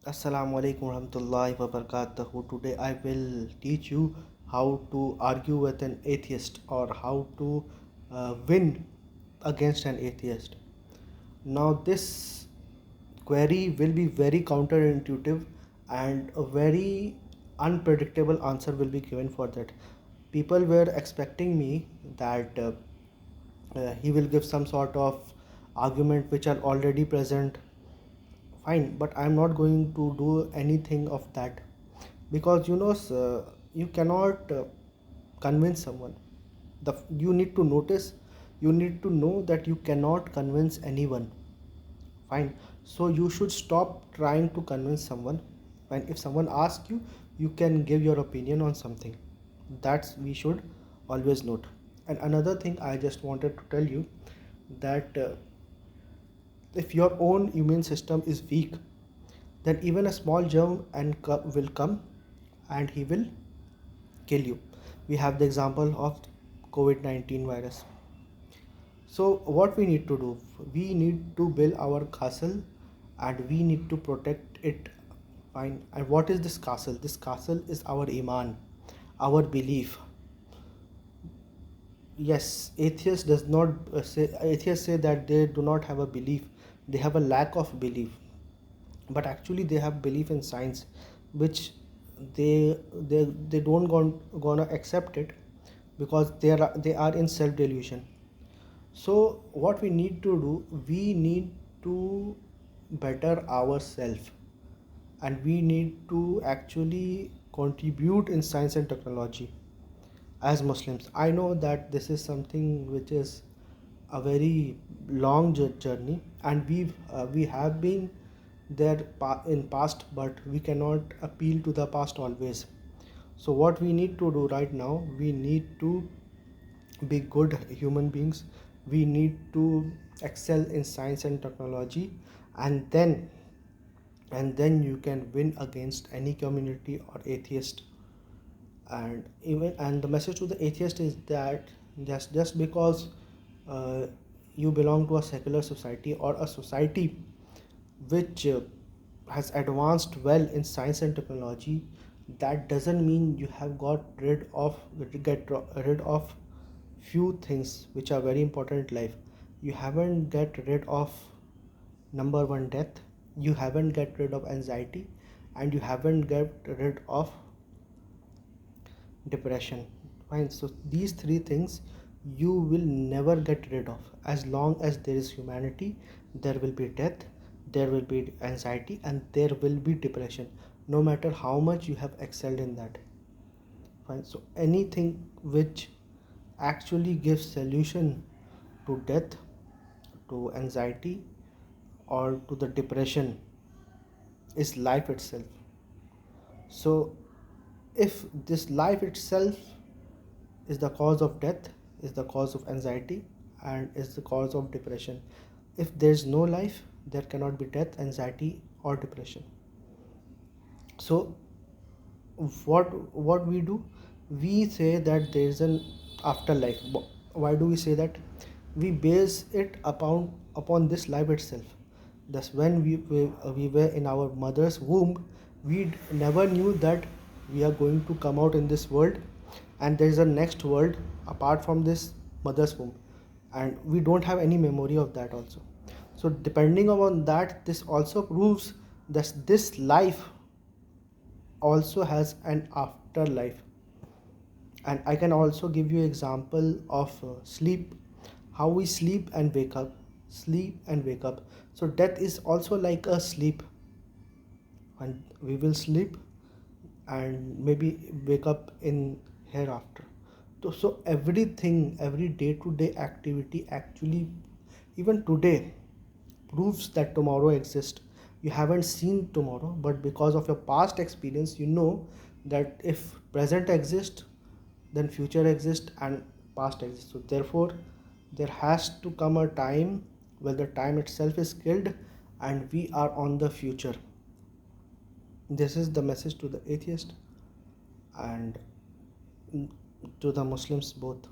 Assalamu alaikum warahmatullahi wabarakatuh. Today I will teach you how to argue with an atheist or how to win against an atheist. Now, this query will be very counterintuitive and a very unpredictable answer will be given for that. People were expecting me that he will give some sort of argument which are already present. Fine, but I'm not going to do anything of that, because you cannot convince someone. You need to notice, you need to know that you cannot convince anyone. Fine, so you should stop trying to convince someone. And if someone asks you, you can give your opinion on something. That's we should always note. And another thing I just wanted to tell you, that if your own immune system is weak, then even a small germ will come and he will kill you. We have the example of COVID-19 virus. So what we need to do, we need to build our castle and we need to protect it. Fine. And what is this castle? This castle is our iman, our belief. Yes, atheists say that they do not have a belief, they have a lack of belief. But actually they have belief in science, which they don't gonna accept it, because they are in self delusion. So what we need to do, we need to better ourselves, and we need to actually contribute in science and technology as Muslims. I know that this is something which is a very long journey, and we have been there in past, but we cannot appeal to the past always. So what we need to do right now, we need to be good human beings. We need to excel in science and technology, and then you can win against any community or atheist. And the message to the atheist is that just because uh, you belong to a secular society or a society which has advanced well in science and technology, that doesn't mean you have get rid of few things which are very important in life. You haven't get rid of number one, death. You haven't get rid of anxiety, and you haven't get rid of depression. Fine, so these three things you will never get rid of. As long as there is humanity, there will be death, there will be anxiety, and there will be depression, no matter how much you have excelled in that. Fine, so anything which actually gives solution to death, to anxiety, or to the depression is life itself. So if this life itself is the cause of death, is the cause of anxiety, and is the cause of depression, if there is no life, there cannot be death, anxiety, or depression. So what we do, we say that there is an afterlife. Why do we say that? We base it upon this life itself. Thus when we were in our mother's womb, we never knew that we are going to come out in this world, and there is a next world apart from this mother's womb, and we don't have any memory of that also. So depending upon that, this also proves that this life also has an afterlife. And I can also give you example of sleep, how we sleep and wake up, sleep and wake up. So death is also like a sleep, and we will sleep and maybe wake up in hereafter. So everything, every day to day activity, actually even today, proves that tomorrow exists. You haven't seen tomorrow, but because of your past experience, you know that if present exists, then future exists and past exists. So therefore, there has to come a time where the time itself is killed and we are on the future. This is the message to the atheist and to the Muslims both.